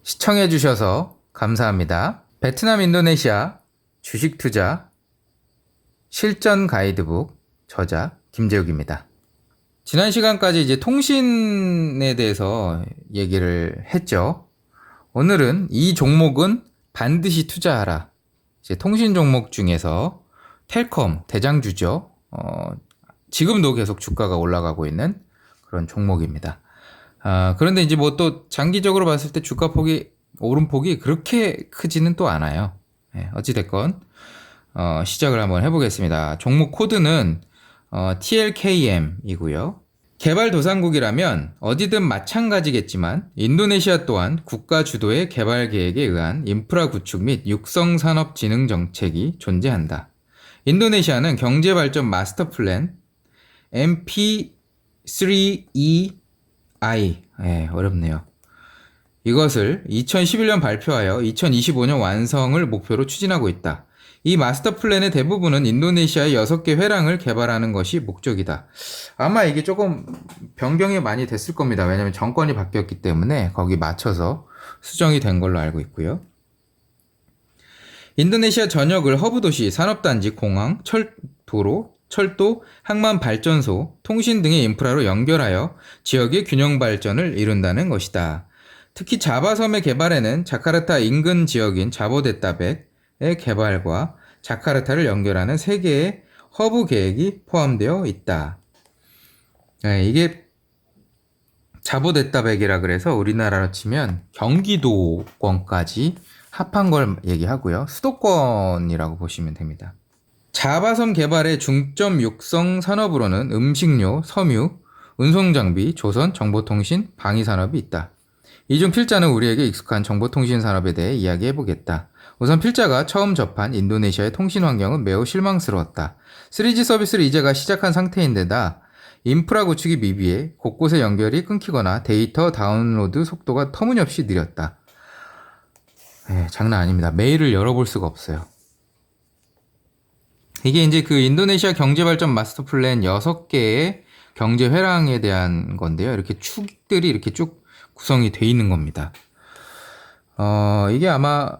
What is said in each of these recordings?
시청해 주셔서 감사합니다. 베트남, 인도네시아 주식 투자 실전 가이드북 저자 김재욱입니다. 지난 시간까지 이제 통신에 대해서 얘기를 했죠. 오늘은 이 종목은 반드시 투자하라. 이제 통신 종목 중에서 텔컴 대장주죠. 지금도 계속 주가가 올라가고 있는 그런 종목입니다. 그런데 이제 뭐 또 장기적으로 봤을 때 주가 폭이 오름폭이 그렇게 크지는 또 않아요. 어찌됐건 시작을 한번 해보겠습니다. 종목 코드는 TLKM이고요. 개발도상국이라면 어디든 마찬가지겠지만 인도네시아 또한 국가 주도의 개발 계획에 의한 인프라 구축 및 육성 산업 진흥 정책이 존재한다. 인도네시아는 경제발전 마스터 플랜 MP3EI 어렵네요. 이것을 2011년 발표하여 2025년 완성을 목표로 추진하고 있다. 이 마스터 플랜의 대부분은 인도네시아의 6개 회랑을 개발하는 것이 목적이다. 아마 이게 조금 변경이 많이 됐을 겁니다. 왜냐하면 정권이 바뀌었기 때문에 거기 맞춰서 수정이 된 걸로 알고 있고요. 인도네시아 전역을 허브도시, 산업단지, 공항, 도로, 철도, 항만 발전소, 통신 등의 인프라로 연결하여 지역의 균형 발전을 이룬다는 것이다. 특히 자바섬의 개발에는 자카르타 인근 지역인 자보데타백의 개발과 자카르타를 연결하는 3개의 허브 계획이 포함되어 있다. 이게 자보데타백이라 그래서 우리나라로 치면 경기도권까지 합한 걸 얘기하고요. 수도권이라고 보시면 됩니다. 자바섬 개발의 중점 육성 산업으로는 음식료, 섬유, 운송장비, 조선, 정보통신, 방위산업이 있다. 이 중 필자는 우리에게 익숙한 정보통신 산업에 대해 이야기해보겠다. 우선 필자가 처음 접한 인도네시아의 통신 환경은 매우 실망스러웠다. 3G 서비스를 이제가 시작한 상태인데다 인프라 구축이 미비해 곳곳에 연결이 끊기거나 데이터 다운로드 속도가 터무니없이 느렸다. 장난 아닙니다. 메일을 열어볼 수가 없어요. 이게 이제 그 인도네시아 경제발전 마스터 플랜 6개의 경제 회랑에 대한 건데요. 이렇게 축들이 이렇게 쭉 구성이 돼 있는 겁니다. 이게 아마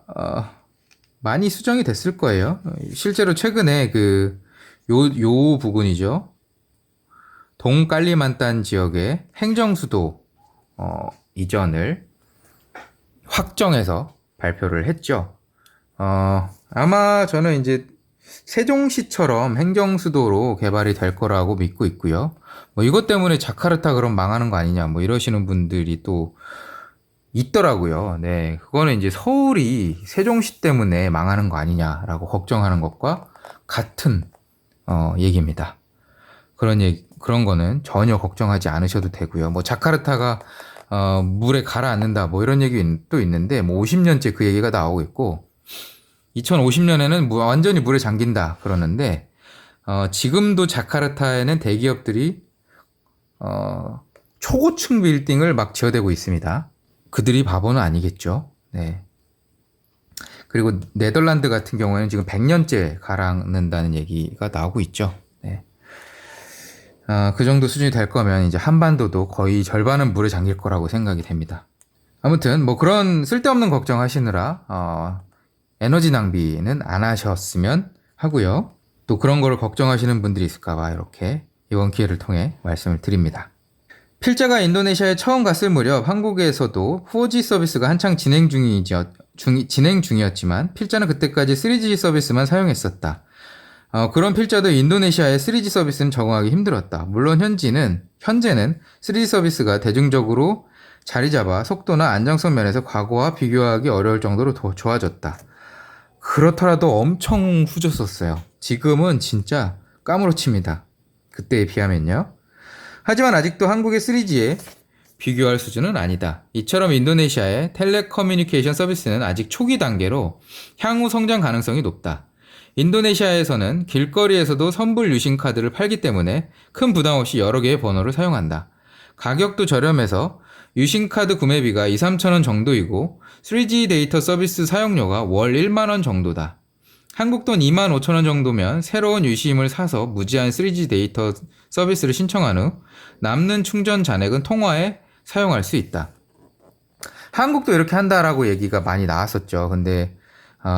많이 수정이 됐을 거예요. 실제로 최근에 요 부분이죠. 동칼리만탄 지역의 행정수도 이전을 확정해서 발표를 했죠. 아마 저는 이제 세종시처럼 행정수도로 개발이 될 거라고 믿고 있고요. 뭐 이것 때문에 자카르타 그럼 망하는 거 아니냐 뭐 이러시는 분들이 또 있더라고요. 네, 그거는 이제 서울이 세종시 때문에 망하는 거 아니냐라고 걱정하는 것과 같은 얘기입니다. 그런 거는 전혀 걱정하지 않으셔도 되고요. 뭐 자카르타가 물에 가라앉는다 뭐 이런 얘기 또 있는데 뭐 50년째 그 얘기가 나오고 있고 2050년에는 완전히 물에 잠긴다 그러는데 지금도 자카르타에는 대기업들이 초고층 빌딩을 막 지어대고 있습니다. 그들이 바보는 아니겠죠. 네. 그리고 네덜란드 같은 경우에는 지금 100년째 가라앉는다는 얘기가 나오고 있죠. 네. 그 정도 수준이 될 거면 이제 한반도도 거의 절반은 물에 잠길 거라고 생각이 됩니다. 아무튼 뭐 그런 쓸데없는 걱정하시느라 에너지 낭비는 안 하셨으면 하고요. 또 그런 거를 걱정하시는 분들이 있을까봐 이렇게 이번 기회를 통해 말씀을 드립니다. 필자가 인도네시아에 처음 갔을 무렵 한국에서도 4G 서비스가 한창 진행 중이었지만 필자는 그때까지 3G 서비스만 사용했었다. 그런 필자도 인도네시아의 3G 서비스는 적응하기 힘들었다. 물론 현재는 3G 서비스가 대중적으로 자리 잡아 속도나 안정성 면에서 과거와 비교하기 어려울 정도로 더 좋아졌다. 그렇더라도 엄청 후졌었어요. 지금은 진짜 까무러칩니다. 그때에 비하면요. 하지만 아직도 한국의 3G에 비교할 수준은 아니다. 이처럼 인도네시아의 텔레커뮤니케이션 서비스는 아직 초기 단계로 향후 성장 가능성이 높다. 인도네시아에서는 길거리에서도 선불 유심카드를 팔기 때문에 큰 부담 없이 여러 개의 번호를 사용한다. 가격도 저렴해서 유심카드 구매비가 2~3천원 정도이고 3G 데이터 서비스 사용료가 월 1만원 정도다. 한국 돈 25,000원 정도면 새로운 유심을 사서 무제한 3G 데이터 서비스를 신청한 후 남는 충전 잔액은 통화에 사용할 수 있다. 한국도 이렇게 한다라고 얘기가 많이 나왔었죠. 근데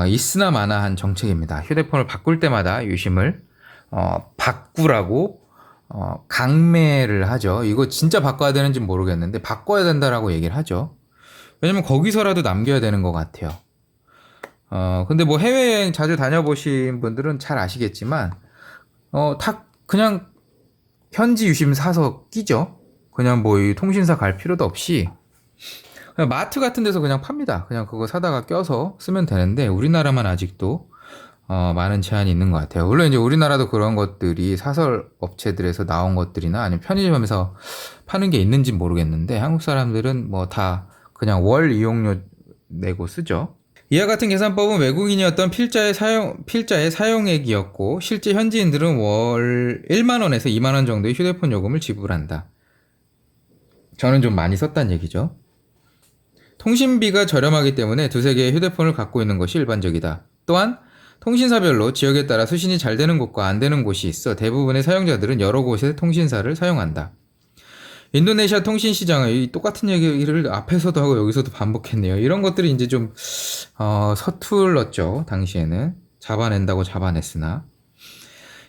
있으나 마나한 정책입니다. 휴대폰을 바꿀 때마다 유심을 바꾸라고 강매를 하죠. 이거 진짜 바꿔야 되는지 모르겠는데 바꿔야 된다라고 얘기를 하죠. 왜냐면 거기서라도 남겨야 되는 것 같아요. 근데 뭐 해외여행 자주 다녀보신 분들은 잘 아시겠지만 다 그냥 현지 유심 사서 끼죠. 그냥 뭐 이 통신사 갈 필요도 없이 그냥 마트 같은 데서 그냥 팝니다. 그냥 그거 사다가 껴서 쓰면 되는데 우리나라만 아직도 많은 제한이 있는 것 같아요. 물론 이제 우리나라도 그런 것들이 사설 업체들에서 나온 것들이나 아니면 편의점에서 파는 게 있는지 모르겠는데 한국 사람들은 뭐 다 그냥 월 이용료 내고 쓰죠. 이와 같은 계산법은 외국인이었던 필자의 사용액이었고 실제 현지인들은 월 1만원에서 2만원 정도의 휴대폰 요금을 지불한다. 저는 좀 많이 썼다는 얘기죠. 통신비가 저렴하기 때문에 두세 개의 휴대폰을 갖고 있는 것이 일반적이다. 또한 통신사별로 지역에 따라 수신이 잘 되는 곳과 안 되는 곳이 있어 대부분의 사용자들은 여러 곳의 통신사를 사용한다. 인도네시아 통신 시장의 똑같은 얘기를 앞에서도 하고 여기서도 반복했네요. 이런 것들이 이제 좀 서툴렀죠. 당시에는 잡아낸다고 잡아냈으나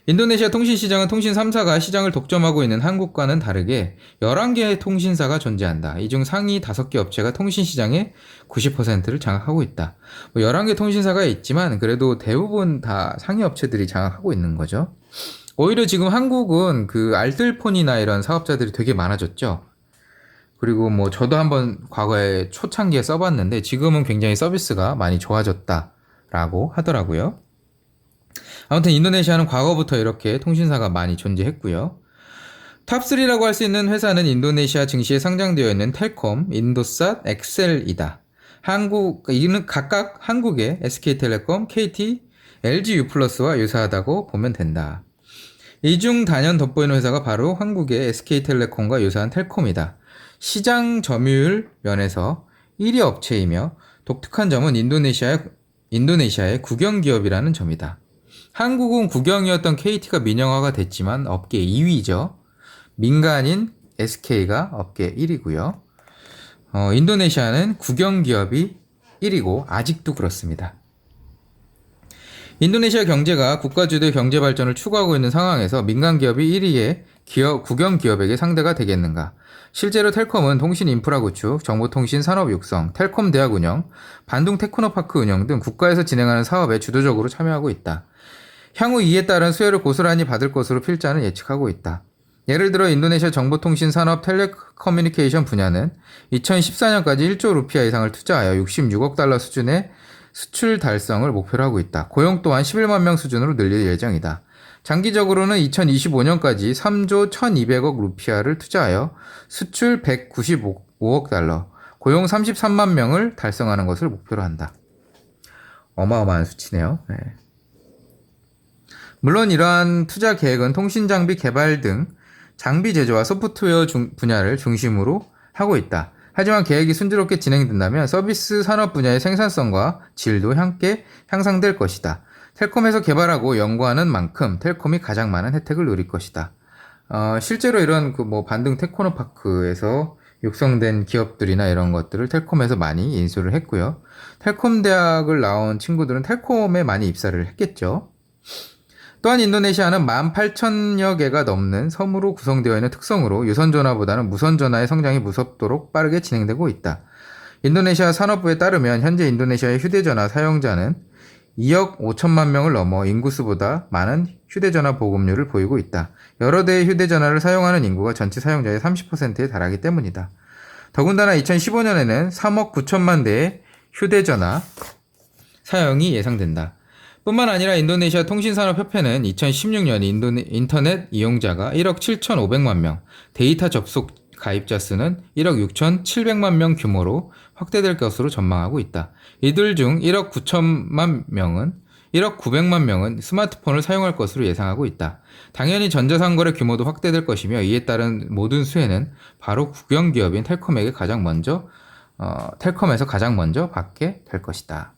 인도네시아 통신 시장은 통신 3사가 시장을 독점하고 있는 한국과는 다르게 11개의 통신사가 존재한다. 이 중 상위 5개 업체가 통신 시장의 90%를 장악하고 있다. 뭐 11개 통신사가 있지만 그래도 대부분 다 상위 업체들이 장악하고 있는 거죠. 오히려 지금 한국은 그 알뜰폰이나 이런 사업자들이 되게 많아졌죠. 그리고 뭐 저도 한번 과거에 초창기에 써봤는데 지금은 굉장히 서비스가 많이 좋아졌다라고 하더라고요. 아무튼 인도네시아는 과거부터 이렇게 통신사가 많이 존재했고요. 탑3라고 할 수 있는 회사는 인도네시아 증시에 상장되어 있는 텔콤, 인도삿, 엑셀이다. 이는 각각 한국의 SK텔레콤, KT, LG유플러스와 유사하다고 보면 된다. 이 중 단연 돋보이는 회사가 바로 한국의 SK텔레콤과 유사한 텔콤이다. 시장 점유율 면에서 1위 업체이며 독특한 점은 인도네시아의 국영기업이라는 점이다. 한국은 국영이었던 KT가 민영화가 됐지만 업계 2위죠. 민간인 SK가 업계 1위고요. 인도네시아는 국영기업이 1위고 아직도 그렇습니다. 인도네시아 경제가 국가주도의 경제 발전을 추구하고 있는 상황에서 민간 기업이 1위의 국영 기업에게 상대가 되겠는가? 실제로 텔콤은 통신 인프라 구축, 정보통신 산업 육성, 텔콤 대학 운영, 반둥 테크노파크 운영 등 국가에서 진행하는 사업에 주도적으로 참여하고 있다. 향후 이에 따른 수혜를 고스란히 받을 것으로 필자는 예측하고 있다. 예를 들어 인도네시아 정보통신 산업 텔레커뮤니케이션 분야는 2014년까지 1조 루피아 이상을 투자하여 66억 달러 수준의 수출 달성을 목표로 하고 있다. 고용 또한 11만 명 수준으로 늘릴 예정이다. 장기적으로는 2025년까지 3조 1200억 루피아를 투자하여 수출 195억 달러, 고용 33만 명을 달성하는 것을 목표로 한다. 어마어마한 수치네요. 네. 물론 이러한 투자 계획은 통신장비 개발 등 장비 제조와 소프트웨어 분야를 중심으로 하고 있다. 하지만 계획이 순조롭게 진행된다면 서비스 산업 분야의 생산성과 질도 함께 향상될 것이다. 텔콤에서 개발하고 연구하는 만큼 텔콤이 가장 많은 혜택을 누릴 것이다. 실제로 이런 반등 테크노파크에서 육성된 기업들이나 이런 것들을 텔콤에서 많이 인수를 했고요. 텔콤 대학을 나온 친구들은 텔콤에 많이 입사를 했겠죠. 또한 인도네시아는 18,000여 개가 넘는 섬으로 구성되어 있는 특성으로 유선전화보다는 무선전화의 성장이 무섭도록 빠르게 진행되고 있다. 인도네시아 산업부에 따르면 현재 인도네시아의 휴대전화 사용자는 2억 5천만 명을 넘어 인구수보다 많은 휴대전화 보급률을 보이고 있다. 여러 대의 휴대전화를 사용하는 인구가 전체 사용자의 30%에 달하기 때문이다. 더군다나 2015년에는 3억 9천만 대의 휴대전화 사용이 예상된다. 뿐만 아니라 인도네시아 통신산업협회는 2016년 인터넷 이용자가 1억 7,500만 명, 데이터 접속 가입자 수는 1억 6,700만 명 규모로 확대될 것으로 전망하고 있다. 이들 중 1억 900만 명은 스마트폰을 사용할 것으로 예상하고 있다. 당연히 전자상거래 규모도 확대될 것이며 이에 따른 모든 수혜는 바로 국영기업인 텔콤에서 가장 먼저 받게 될 것이다.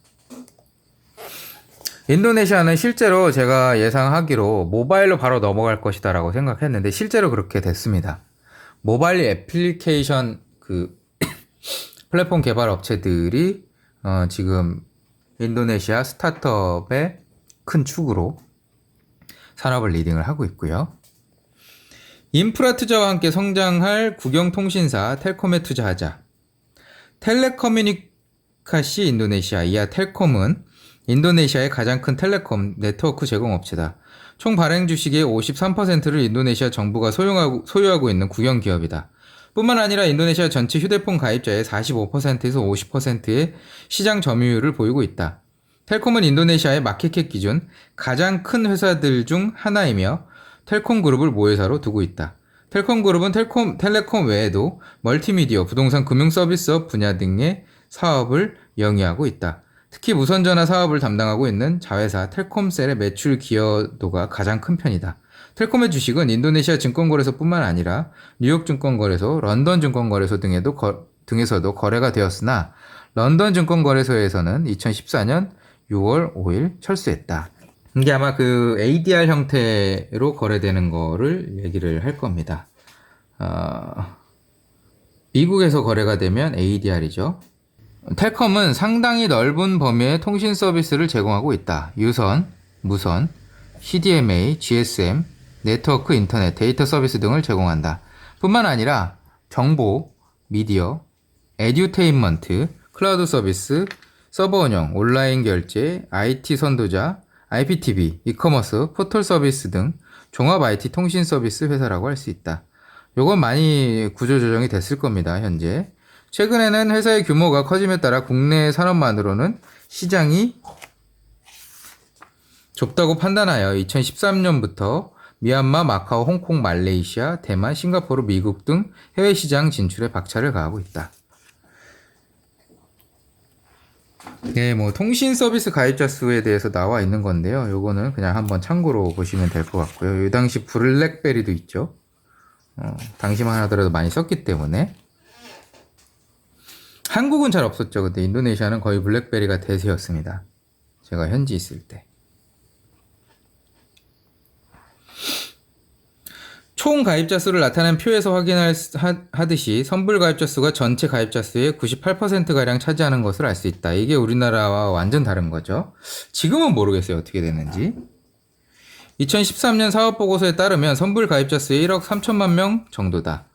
인도네시아는 실제로 제가 예상하기로 모바일로 바로 넘어갈 것이다 라고 생각했는데 실제로 그렇게 됐습니다. 모바일 애플리케이션 플랫폼 개발 업체들이 지금 인도네시아 스타트업의 큰 축으로 산업을 리딩을 하고 있고요. 인프라 투자와 함께 성장할 국영통신사 텔콤에 투자하자. 텔레커뮤니카시 인도네시아 이하 텔콤은 인도네시아의 가장 큰 텔레콤 네트워크 제공업체다. 총 발행 주식의 53%를 인도네시아 정부가 소유하고 있는 국영기업이다. 뿐만 아니라 인도네시아 전체 휴대폰 가입자의 45%에서 50%의 시장 점유율을 보이고 있다. 텔콤은 인도네시아의 마켓캡 기준 가장 큰 회사들 중 하나이며 텔콤 그룹을 모회사로 두고 있다. 텔콤 그룹은 텔레콤 외에도 멀티미디어, 부동산 금융 서비스업 분야 등의 사업을 영위하고 있다. 특히 무선전화 사업을 담당하고 있는 자회사 텔콤셀의 매출 기여도가 가장 큰 편이다. 텔콤의 주식은 인도네시아 증권거래소뿐만 아니라 뉴욕 증권거래소, 런던 증권거래소 등에서도 거래가 되었으나 런던 증권거래소에서는 2014년 6월 5일 철수했다. 이게 아마 그 ADR 형태로 거래되는 거를 얘기를 할 겁니다. 미국에서 거래가 되면 ADR이죠. 텔컴은 상당히 넓은 범위의 통신 서비스를 제공하고 있다. 유선, 무선, CDMA, GSM, 네트워크, 인터넷, 데이터 서비스 등을 제공한다. 뿐만 아니라 정보, 미디어, 에듀테인먼트, 클라우드 서비스, 서버 운영, 온라인 결제, IT 선도자, IPTV, 이커머스, 포털 서비스 등 종합 IT 통신 서비스 회사라고 할 수 있다. 요건 많이 구조조정이 됐을 겁니다, 현재. 최근에는 회사의 규모가 커짐에 따라 국내 산업만으로는 시장이 좁다고 판단하여 2013년부터 미얀마, 마카오, 홍콩, 말레이시아, 대만, 싱가포르, 미국 등 해외 시장 진출에 박차를 가하고 있다. 네, 뭐 통신 서비스 가입자 수에 대해서 나와 있는 건데요. 요거는 그냥 한번 참고로 보시면 될 것 같고요. 이 당시 블랙베리도 있죠. 당시만 하더라도 많이 썼기 때문에. 한국은 잘 없었죠. 근데 인도네시아는 거의 블랙베리가 대세였습니다. 제가 현지 있을 때. 총 가입자 수를 나타낸 표에서 확인하듯이 선불 가입자 수가 전체 가입자 수의 98%가량 차지하는 것을 알 수 있다. 이게 우리나라와 완전 다른 거죠. 지금은 모르겠어요. 어떻게 됐는지. 2013년 사업보고서에 따르면 선불 가입자 수의 1억 3천만 명 정도다.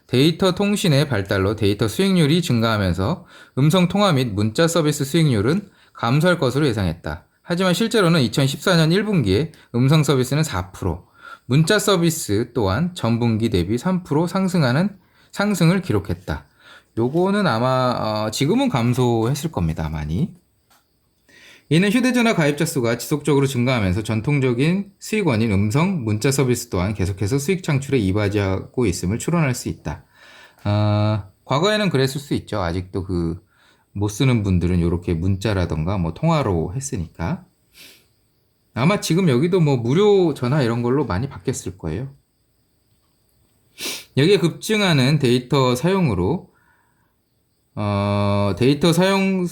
데이터 통신의 발달로 데이터 수익률이 증가하면서 음성 통화 및 문자 서비스 수익률은 감소할 것으로 예상했다. 하지만 실제로는 2014년 1분기에 음성 서비스는 4%, 문자 서비스 또한 전분기 대비 3% 상승을 기록했다. 요거는 아마 지금은 감소했을 겁니다. 많이. 이는 휴대전화 가입자 수가 지속적으로 증가하면서 전통적인 수익원인 음성, 문자 서비스 또한 계속해서 수익 창출에 이바지하고 있음을 추론할 수 있다. 과거에는 그랬을 수 있죠. 아직도 못 쓰는 분들은 이렇게 문자라던가 뭐 통화로 했으니까. 아마 지금 여기도 뭐 무료 전화 이런 걸로 많이 바뀌었을 거예요. 여기에 급증하는 데이터 사용으로 데이터 사용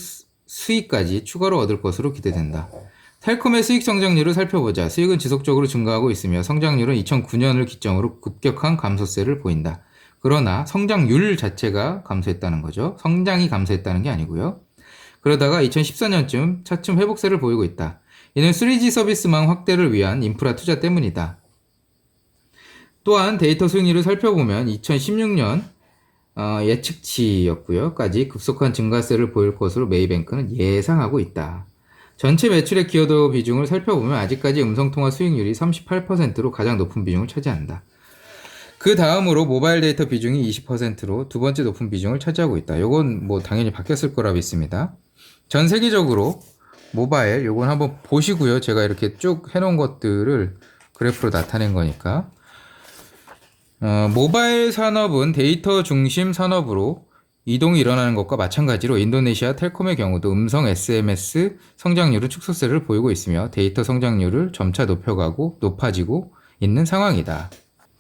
수익까지 추가로 얻을 것으로 기대된다. 텔콤의 수익 성장률을 살펴보자. 수익은 지속적으로 증가하고 있으며 성장률은 2009년을 기점으로 급격한 감소세를 보인다. 그러나 성장률 자체가 감소했다는 거죠. 성장이 감소했다는 게 아니고요. 그러다가 2014년쯤 차츰 회복세를 보이고 있다. 이는 3G 서비스망 확대를 위한 인프라 투자 때문이다. 또한 데이터 수익률을 살펴보면 2016년 예측치였고요.까지 급속한 증가세를 보일 것으로 메이뱅크는 예상하고 있다. 전체 매출의 기여도 비중을 살펴보면 아직까지 음성통화 수익률이 38%로 가장 높은 비중을 차지한다. 그 다음으로 모바일 데이터 비중이 20%로 두 번째 높은 비중을 차지하고 있다. 요건 뭐 당연히 바뀌었을 거라 믿습니다. 전 세계적으로 모바일 요건 한번 보시고요. 제가 이렇게 쭉 해놓은 것들을 그래프로 나타낸 거니까. 모바일 산업은 데이터 중심 산업으로 이동이 일어나는 것과 마찬가지로 인도네시아 텔콤의 경우도 음성 SMS 성장률은 축소세를 보이고 있으며 데이터 성장률을 점차 높아지고 있는 상황이다.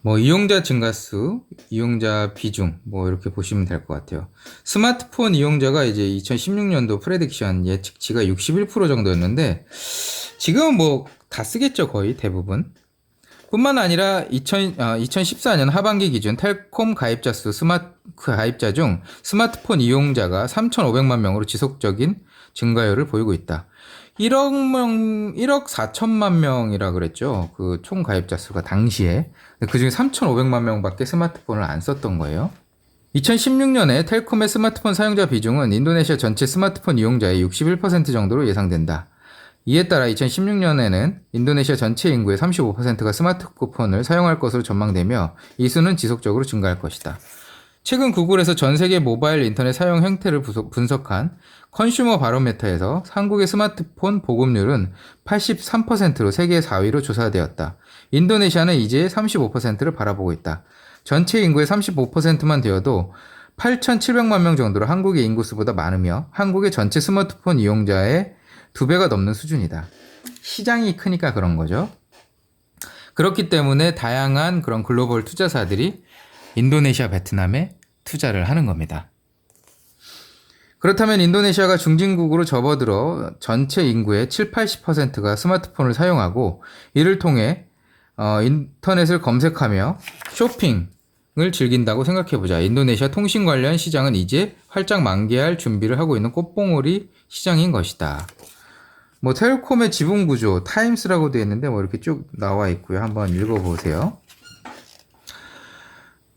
뭐 이용자 증가수, 이용자 비중 뭐 이렇게 보시면 될 것 같아요. 스마트폰 이용자가 이제 2016년도 프레딕션 예측치가 61% 정도였는데 지금은 뭐 다 쓰겠죠, 거의 대부분. 뿐만 아니라 2014년 하반기 기준 텔콤 가입자 중 스마트폰 이용자가 3,500만 명으로 지속적인 증가율을 보이고 있다. 1억 4천만 명이라 그랬죠. 그 총 가입자 수가 당시에. 그중에 3,500만 명밖에 스마트폰을 안 썼던 거예요. 2016년에 텔콤의 스마트폰 사용자 비중은 인도네시아 전체 스마트폰 이용자의 61% 정도로 예상된다. 이에 따라 2016년에는 인도네시아 전체 인구의 35%가 스마트폰을 사용할 것으로 전망되며 이 수는 지속적으로 증가할 것이다. 최근 구글에서 전 세계 모바일 인터넷 사용 형태를 분석한 컨슈머 바로메터에서 한국의 스마트폰 보급률은 83%로 세계 4위로 조사되었다. 인도네시아는 이제 35%를 바라보고 있다. 전체 인구의 35%만 되어도 8,700만 명 정도로 한국의 인구수보다 많으며 한국의 전체 스마트폰 이용자의 2배가 넘는 수준이다. 시장이 크니까 그런 거죠. 그렇기 때문에 다양한 그런 글로벌 투자사들이 인도네시아, 베트남에 투자를 하는 겁니다. 그렇다면 인도네시아가 중진국으로 접어들어 전체 인구의 70-80%가 스마트폰을 사용하고 이를 통해 인터넷을 검색하며 쇼핑을 즐긴다고 생각해보자. 인도네시아 통신 관련 시장은 이제 활짝 만개할 준비를 하고 있는 꽃봉오리 시장인 것이다. 뭐 텔콤의 지분 구조, 타임스라고 되어 있는데 뭐 이렇게 쭉 나와 있고요. 한번 읽어보세요.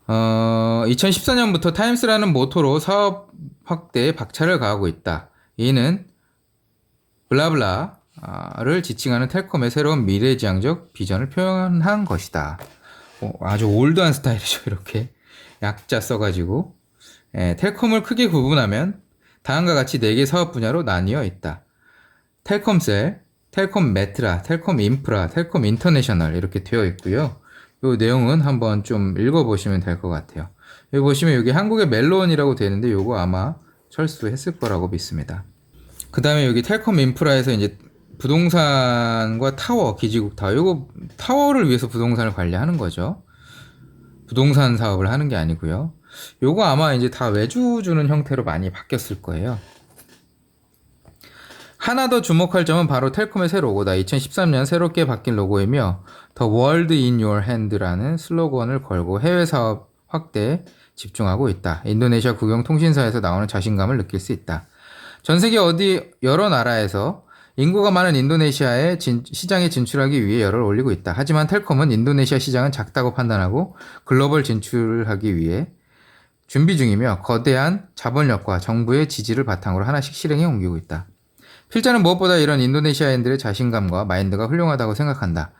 2014년부터 타임스라는 모토로 사업 확대에 박차를 가하고 있다. 이는 블라블라를 지칭하는 텔콤의 새로운 미래지향적 비전을 표현한 것이다. 아주 올드한 스타일이죠. 이렇게 약자 써가지고. 텔콤을 크게 구분하면 다음과 같이 4개 사업 분야로 나뉘어 있다. 텔콤셀, 텔콤 메트라, 텔콤 인프라, 텔콤 인터내셔널 이렇게 되어 있고요. 이 내용은 한번 좀 읽어보시면 될 것 같아요. 여기 보시면 여기 한국의 멜론이라고 되어 있는데 요거 아마 철수했을 거라고 믿습니다. 그 다음에 여기 텔콤 인프라에서 이제 부동산과 타워, 기지국 타워, 요거 타워를 위해서 부동산을 관리하는 거죠. 부동산 사업을 하는 게 아니고요. 요거 아마 이제 다 외주 주는 형태로 많이 바뀌었을 거예요. 하나 더 주목할 점은 바로 텔콤의 새 로고다. 2013년 새롭게 바뀐 로고이며 The World in Your Hand라는 슬로건을 걸고 해외 사업 확대에 집중하고 있다. 인도네시아 국영통신사에서 나오는 자신감을 느낄 수 있다. 전 세계 여러 나라에서 인구가 많은 인도네시아의 시장에 진출하기 위해 열을 올리고 있다. 하지만 텔콤은 인도네시아 시장은 작다고 판단하고 글로벌 진출하기 위해 준비 중이며 거대한 자본력과 정부의 지지를 바탕으로 하나씩 실행에 옮기고 있다. 필자는 무엇보다 이런 인도네시아인들의 자신감과 마인드가 훌륭하다고 생각한다.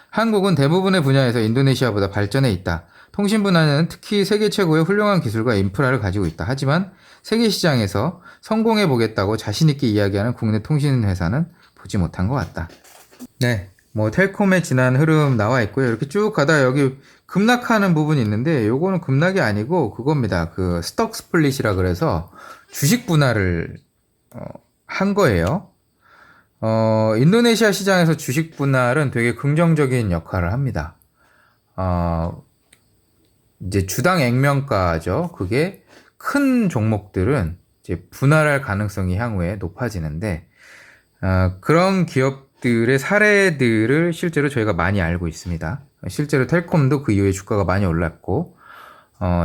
한국은 대부분의 분야에서 인도네시아보다 발전해 있다. 통신 분야는 특히 세계 최고의 훌륭한 기술과 인프라를 가지고 있다. 하지만 세계 시장에서 성공해 보겠다고 자신있게 이야기하는 국내 통신 회사는 보지 못한 것 같다. 네, 뭐 텔콤의 지난 흐름 나와 있고요. 이렇게 쭉 가다가 여기 급락하는 부분이 있는데 요거는 급락이 아니고 그겁니다. 그 스톡 스플릿이라 그래서 주식 분할을 한 거예요. 인도네시아 시장에서 주식 분할은 되게 긍정적인 역할을 합니다. 이제 주당 액면가죠. 그게 큰 종목들은 이제 분할할 가능성이 향후에 높아지는데, 그런 기업들의 사례들을 실제로 저희가 많이 알고 있습니다. 실제로 텔콤도 그 이후에 주가가 많이 올랐고,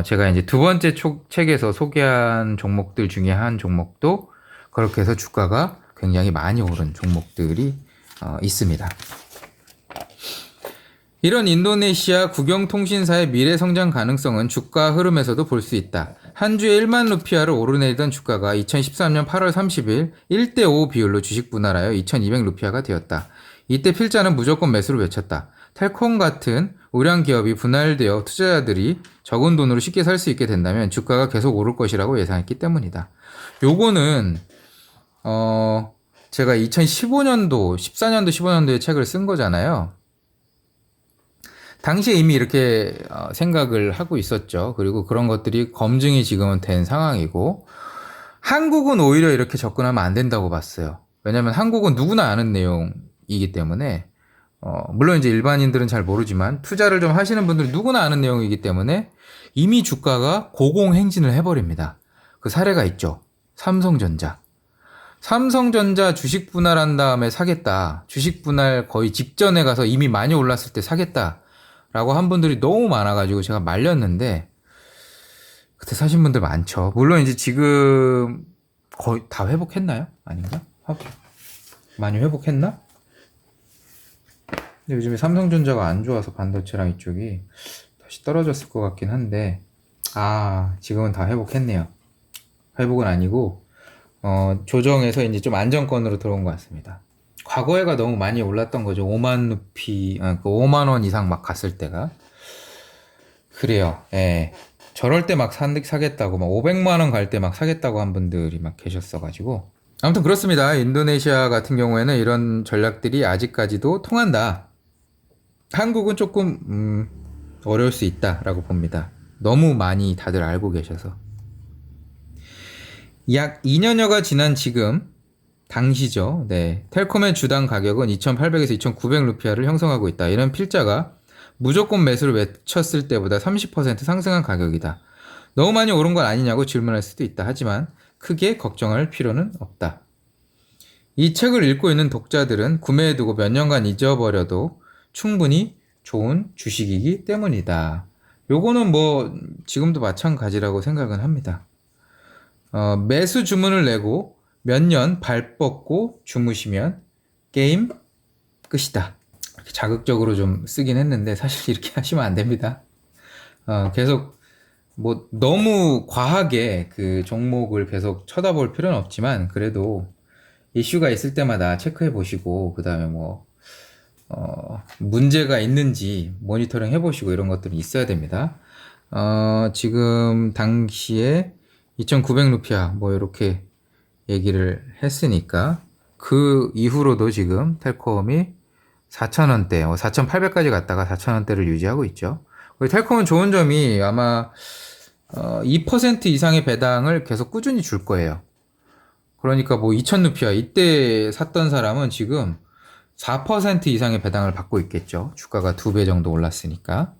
제가 이제 두 번째 책에서 소개한 종목들 중에 한 종목도 그렇게 해서 주가가 굉장히 많이 오른 종목들이 있습니다. 이런 인도네시아 국영통신사의 미래 성장 가능성은 주가 흐름에서도 볼 수 있다. 한 주에 1만 루피아를 오르내리던 주가가 2013년 8월 30일 1대5 비율로 주식 분할하여 2200 루피아가 되었다. 이때 필자는 무조건 매수를 외쳤다. 텔콤 같은 우량 기업이 분할되어 투자자들이 적은 돈으로 쉽게 살 수 있게 된다면 주가가 계속 오를 것이라고 예상했기 때문이다. 요거는 제가 2015년도, 14년도, 15년도에 책을 쓴 거잖아요. 당시에 이미 이렇게 생각을 하고 있었죠. 그리고 그런 것들이 검증이 지금은 된 상황이고, 한국은 오히려 이렇게 접근하면 안 된다고 봤어요. 왜냐면 한국은 누구나 아는 내용이기 때문에, 물론 이제 일반인들은 잘 모르지만 투자를 좀 하시는 분들은 누구나 아는 내용이기 때문에 이미 주가가 고공행진을 해버립니다. 그 사례가 있죠. 삼성전자 주식 분할한 다음에 사겠다. 주식 분할 거의 직전에 가서 이미 많이 올랐을 때 사겠다. 라고 한 분들이 너무 많아가지고 제가 말렸는데, 그때 사신 분들 많죠. 물론 이제 지금 거의 다 회복했나요? 아닌가? 많이 회복했나? 근데 요즘에 삼성전자가 안 좋아서 반도체랑 이쪽이 다시 떨어졌을 것 같긴 한데, 지금은 다 회복했네요. 회복은 아니고, 조정해서 이제 좀 안정권으로 들어온 것 같습니다. 과거에가 너무 많이 올랐던 거죠. 5만 루피, 5만 원 이상 막 갔을 때가. 그래요. 예. 저럴 때 막 사겠다고, 막 500만 원 갈 때 막 사겠다고 한 분들이 막 계셨어가지고. 아무튼 그렇습니다. 인도네시아 같은 경우에는 이런 전략들이 아직까지도 통한다. 한국은 조금, 어려울 수 있다라고 봅니다. 너무 많이 다들 알고 계셔서. 약 2년여가 지난 지금, 당시죠. 네. 텔콤의 주당 가격은 2,800에서 2,900 루피아를 형성하고 있다. 이런 필자가 무조건 매수를 외쳤을 때보다 30% 상승한 가격이다. 너무 많이 오른 건 아니냐고 질문할 수도 있다. 하지만 크게 걱정할 필요는 없다. 이 책을 읽고 있는 독자들은 구매해두고 몇 년간 잊어버려도 충분히 좋은 주식이기 때문이다. 요거는 뭐 지금도 마찬가지라고 생각은 합니다. 매수 주문을 내고 몇 년 발 뻗고 주무시면 게임 끝이다. 이렇게 자극적으로 좀 쓰긴 했는데 사실 이렇게 하시면 안 됩니다. 계속 뭐 너무 과하게 그 종목을 계속 쳐다볼 필요는 없지만 그래도 이슈가 있을 때마다 체크해 보시고 그 다음에 뭐 문제가 있는지 모니터링 해보시고 이런 것들이 있어야 됩니다. 지금 당시에 2,900 루피아 뭐 이렇게 얘기를 했으니까 그 이후로도 지금 텔콤이 4,000원대, 4,800까지 갔다가 4,000원대를 유지하고 있죠. 텔콤은 좋은 점이 아마 2% 이상의 배당을 계속 꾸준히 줄 거예요. 그러니까 뭐 2,000 루피아 이때 샀던 사람은 지금 4% 이상의 배당을 받고 있겠죠. 주가가 2배 정도 올랐으니까.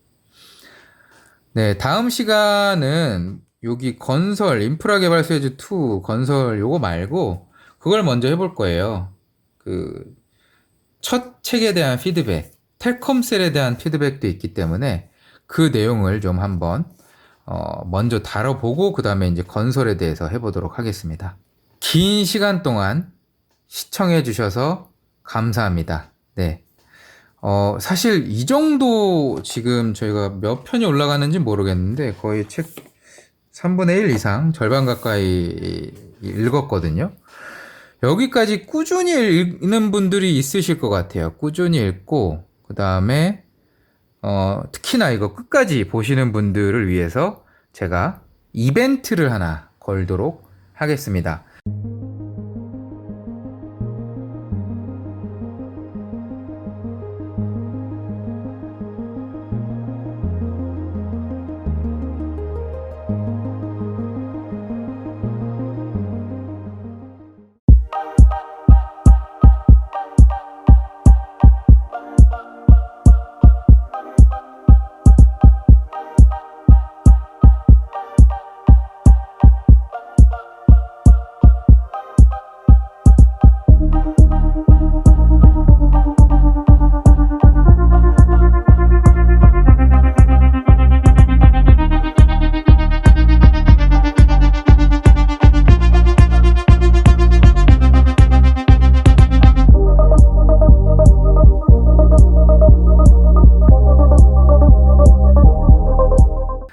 네, 다음 시간은 여기 건설, 인프라 개발 수혜주 2 건설 요거 말고 그걸 먼저 해볼 거예요. 그 첫 책에 대한 피드백, 텔콤셀에 대한 피드백도 있기 때문에 그 내용을 좀 한번 먼저 다뤄보고 그 다음에 이제 건설에 대해서 해보도록 하겠습니다. 긴 시간 동안 시청해 주셔서 감사합니다. 네. 사실 이 정도 지금 저희가 몇 편이 올라가는지 모르겠는데 거의 책 3분의 1 이상 절반 가까이 읽었거든요. 여기까지 꾸준히 읽는 분들이 있으실 것 같아요. 꾸준히 읽고 그 다음에 특히나 이거 끝까지 보시는 분들을 위해서 제가 이벤트를 하나 걸도록 하겠습니다.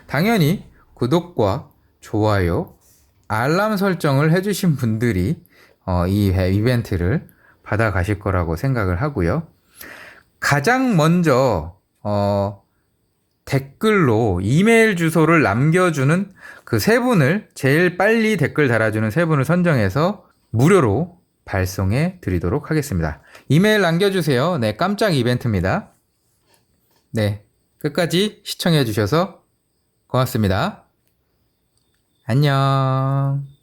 당연히 구독과 좋아요, 알람 설정을 해주신 분들이 이 이벤트를 받아 가실 거라고 생각을 하고요. 가장 먼저 댓글로 이메일 주소를 남겨주는 그 세 분을 제일 빨리 댓글 달아주는 세 분을 선정해서 무료로 발송해 드리도록 하겠습니다. 이메일 남겨주세요. 네, 깜짝 이벤트입니다. 네, 끝까지 시청해 주셔서 고맙습니다. 안녕.